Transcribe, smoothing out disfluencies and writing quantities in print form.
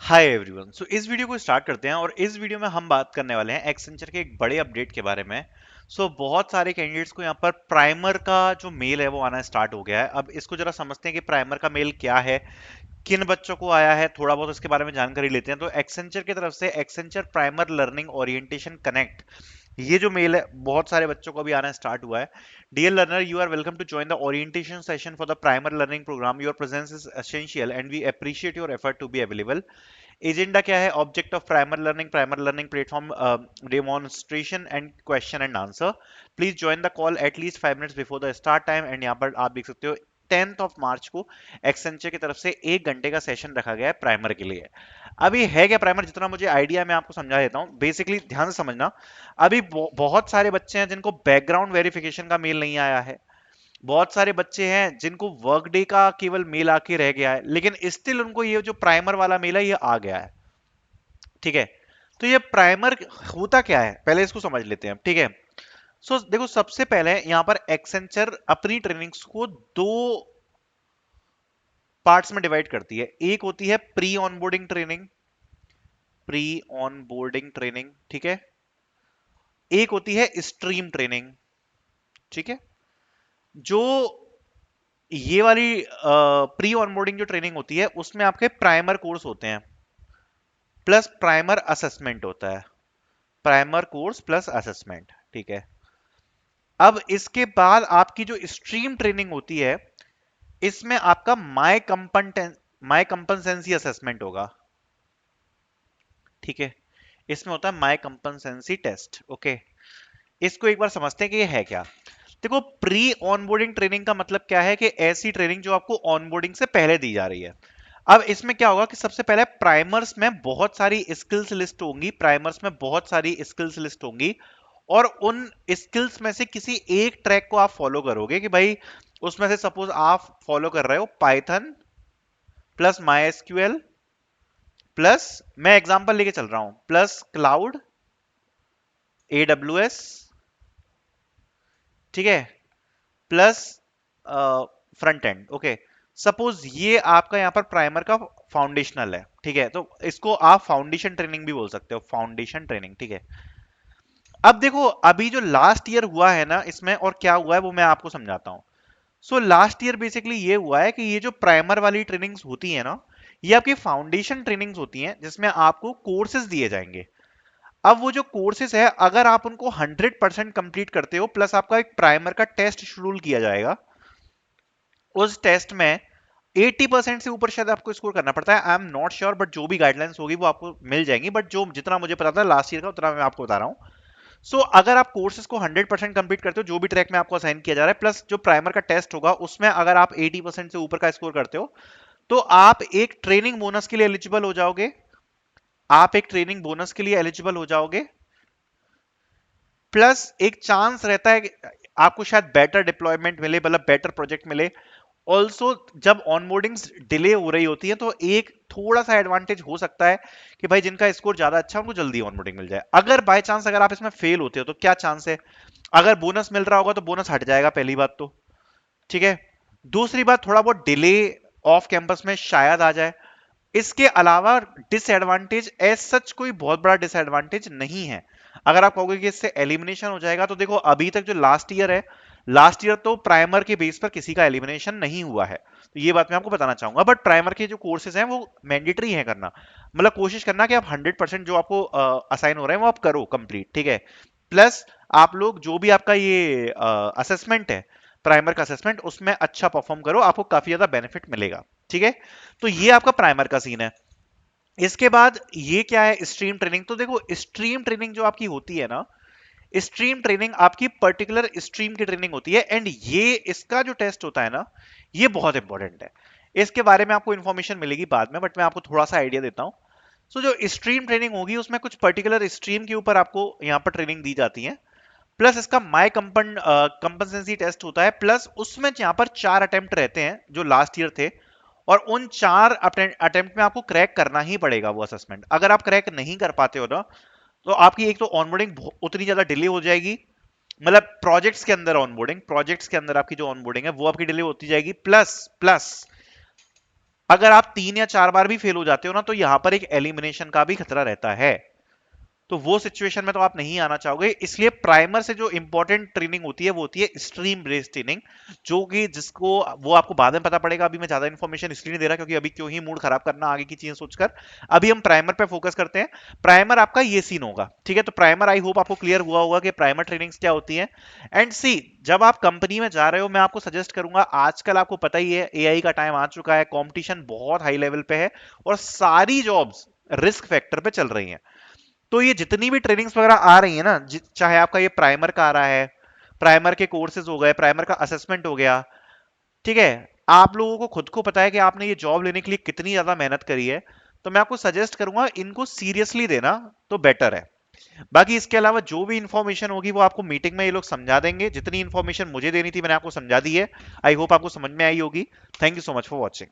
Hi everyone. सो इस video को start करते हैं और इस वीडियो में हम बात करने वाले हैं एक्सेंचर के एक बड़े अपडेट के बारे में। बहुत सारे कैंडिडेट्स को यहाँ पर प्राइमर का जो मेल है वो आना स्टार्ट हो गया है। अब इसको जरा समझते हैं कि प्राइमर का मेल क्या है, किन बच्चों को आया है, थोड़ा बहुत इसके बारे में जानकारी लेते हैं। तो एक्सेंचर की तरफ से Accenture primer learning orientation connect, ये जो मेल है बहुत सारे बच्चों को भी आना स्टार्ट हुआ है। Dear learner, you are welcome to join the orientation session for the primer learning programme. Your presence is essential and we appreciate your effort to be available. Agenda क्या है? Object of primer learning platform demonstration and question and answer. Please join the call at least 5 minutes before the start time. And यहाँ पर आप देख सकते हो 10th of March को Accenture की तरफ से 1 घंटे का सेशन रखा गया है प्राइमर के लिए। अभी है क्या प्राइमर, जितना मुझे आइडिया मैं आपको समझा देता हूँ। बेसिकली ध्यान से समझना, अभी बहुत सारे बच्चे हैं जिनको बैकग्राउंड वेरिफिकेशन का मेल नहीं आया है। बहुत सारे बच्चे हैं जिनको वर्क डे का केवल मेल आके रह गया है, लेकिन स्टिल उनको ये जो प्राइमर वाला मेल है ये आ गया है। ठीक है, तो ये प्राइमर होता क्या है पहले इसको समझ लेते हैं। ठीक है, देखो सबसे पहले यहां पर एक्सेंचर अपनी ट्रेनिंग्स को दो पार्ट्स में डिवाइड करती है। एक होती है pre onboarding training, pre onboarding training, ठीक है। एक होती है स्ट्रीम ट्रेनिंग, ठीक है। जो ये वाली प्री ऑनबोर्डिंग जो ट्रेनिंग होती है उसमें आपके प्राइमर कोर्स होते हैं प्लस प्राइमर असेसमेंट होता है। प्राइमर कोर्स प्लस असेसमेंट, ठीक है। अब इसके बाद आपकी जो स्ट्रीम ट्रेनिंग होती है इसमें आपका माय कंपनसेंसी असेसमेंट होगा, ठीक है। इसमें होता है माय कंपनसेंसी टेस्ट, ओके। इसको एक बार समझते हैं कि ये है क्या। देखो, प्री ऑनबोर्डिंग ट्रेनिंग का मतलब क्या है कि ऐसी ट्रेनिंग जो आपको ऑनबोर्डिंग से पहले दी जा रही है। अब इसमें क्या होगा कि सबसे पहले प्राइमर्स में बहुत सारी स्किल्स लिस्ट होंगी, प्राइमर्स में बहुत सारी स्किल्स लिस्ट होंगी। और उन स्किल्स में से किसी एक ट्रैक को आप फॉलो करोगे कि भाई उसमें से सपोज आप फॉलो कर रहे हो Python plus my SQL plus, मैं एग्जांपल लेके चल रहा हूं, प्लस क्लाउड एडब्ल्यूएस, ठीक है, plus front end, okay. Suppose ये आपका यहां पर प्राइमर का फाउंडेशनल है, ठीक है। तो इसको आप फाउंडेशन ट्रेनिंग भी बोल सकते हो, फाउंडेशन ट्रेनिंग, ठीक है। अब देखो, अभी जो लास्ट ईयर हुआ है ना इसमें और क्या हुआ है वो मैं आपको समझाता हूं। लास्ट ईयर बेसिकली ये हुआ है कि ये जो प्राइमर वाली ट्रेनिंग्स होती है ना, ये आपकी फाउंडेशन ट्रेनिंग्स होती हैं जिसमें आपको कोर्सेज दिए जाएंगे। अब वो जो कोर्सेज है अगर आप उनको 100% कंप्लीट करते हो प्लस आपका एक प्राइमर का टेस्ट शेड्यूल किया जाएगा, उस टेस्ट में 80% से ऊपर शायद आपको स्कोर करना पड़ता है। I am not sure, but जो भी गाइडलाइंस होगी वो आपको मिल जाएंगी। बट जो जितना मुझे पता था लास्ट ईयर का उतना मैं आपको बता रहा हूँ। अगर आप कोर्सेज को 100% कंप्लीट करते हो जो भी ट्रैक में आपको असाइन किया जा रहा है, प्लस जो प्राइमर का टेस्ट होगा उसमें अगर आप 80% से ऊपर का स्कोर करते हो तो आप एक ट्रेनिंग बोनस के लिए एलिजिबल हो जाओगे। आप एक ट्रेनिंग बोनस के लिए एलिजिबल हो जाओगे, प्लस एक चांस रहता है कि आपको शायद बेटर डिप्लॉयमेंट मिले, मतलब बेटर प्रोजेक्ट मिले। ऑल्सो जब ऑनबोर्डिंग्स डिले हो रही होती है तो एक थोड़ा सा एडवांटेज हो सकता है कि भाई जिनका स्कोर ज्यादा अच्छा है उनको जल्दी ऑनबोर्डिंग मिल जाए। अगर बाय चांस अगर आप इसमें फेल होते हो तो क्या चांस है? अगर बोनस मिल रहा होगा तो बोनस हट जाएगा, पहली बात तो, ठीक है। दूसरी बात, थोड़ा बहुत डिले ऑफ कैंपस में शायद आ जाए। इसके अलावा डिसएडवांटेज एज सच कोई बहुत बड़ा डिसएडवांटेज नहीं है। अगर आप कहोगे कि इससे एलिमिनेशन हो जाएगा तो देखो, अभी तक जो लास्ट ईयर है, लास्ट ईयर तो प्राइमर के बेस पर किसी का एलिमिनेशन नहीं हुआ है, तो ये बात मैं आपको बताना चाहूंगा। बट प्राइमर के जो कोर्सेज हैं वो मैंडेटरी है करना, मतलब कोशिश करना कि आप 100% जो आपको असाइन हो रहे हैं वो आप करो कंप्लीट, ठीक है। प्लस आप लोग जो भी आपका ये असेसमेंट है, प्राइमर का असेसमेंट, उसमें अच्छा परफॉर्म करो, आपको काफी ज्यादा बेनिफिट मिलेगा, ठीक है। तो ये आपका प्राइमर का सीन है। इसके बाद ये क्या है, स्ट्रीम ट्रेनिंग। तो देखो, स्ट्रीम ट्रेनिंग जो आपकी होती है ना, स्ट्रीम ट्रेनिंग आपकी पर्टिकुलर स्ट्रीम की ट्रेनिंग होती है। एंड ये इसका जो टेस्ट होता है ना, ये बहुत इंपॉर्टेंट है। इसके बारे में आपको इंफॉर्मेशन मिलेगी बाद में, बट मैं आपको थोड़ा सा आइडिया देता हूँ। जो स्ट्रीम ट्रेनिंग होगी उसमें कुछ पर्टिकुलर स्ट्रीम के ऊपर आपको यहाँ पर ट्रेनिंग दी जाती है। प्लस इसका माई कंपनसेंसी टेस्ट होता है, प्लस उसमें यहाँ पर 4 अटेम्प्ट रहते हैं जो लास्ट ईयर थे। और उन 4 अटेम्प्ट में आपको क्रैक करना ही पड़ेगा वो असेसमेंट। अगर आप क्रैक नहीं कर पाते हो ना तो आपकी एक तो ऑनबोर्डिंग उतनी ज्यादा डिले हो जाएगी, मतलब प्रोजेक्ट्स के अंदर आपकी जो ऑनबोर्डिंग है वो आपकी डिले होती जाएगी। प्लस प्लस अगर आप 3 या 4 बार भी फेल हो जाते हो ना, तो यहां पर एक एलिमिनेशन का भी खतरा रहता है। तो वो सिचुएशन में तो आप नहीं आना चाहोगे, इसलिए प्राइमर से जो इंपॉर्टेंट ट्रेनिंग होती है वो होती है स्ट्रीम बेस्ड ट्रेनिंग, जो कि जिसको वो आपको बाद में पता पड़ेगा। अभी मैं ज्यादा इन्फॉर्मेशन इसलिए नहीं दे रहा क्योंकि अभी क्यों ही मूड खराब करना आगे की चीजें सोचकर। अभी हम प्राइमर पे फोकस करते हैं। प्राइमर आपका ये सीन होगा, ठीक है। तो प्राइमर आई होप आपको क्लियर हुआ होगा कि प्राइमर ट्रेनिंग्स क्या होती है। एंड सी, जब आप कंपनी में जा रहे हो, मैं आपको सजेस्ट करूंगा, आजकल आपको पता ही है एआई का टाइम आ चुका है, कंपटीशन बहुत हाई लेवल पे है और सारी जॉब्स रिस्क फैक्टर पे चल रही हैं। तो ये जितनी भी ट्रेनिंग्स वगैरह आ रही है ना, चाहे आपका ये प्राइमर का आ रहा है, प्राइमर के कोर्सेज हो गए, प्राइमर का असेसमेंट हो गया, ठीक है। आप लोगों को खुद को पता है कि आपने ये जॉब लेने के लिए कितनी ज्यादा मेहनत करी है। तो मैं आपको सजेस्ट करूंगा इनको सीरियसली देना तो बेटर है। बाकी इसके अलावा जो भी इंफॉर्मेशन होगी वो आपको मीटिंग में ये लोग समझा देंगे। जितनी इंफॉर्मेशन मुझे देनी थी मैंने आपको समझा दी है। आई होप आपको समझ में आई होगी। Thank you so much for watching.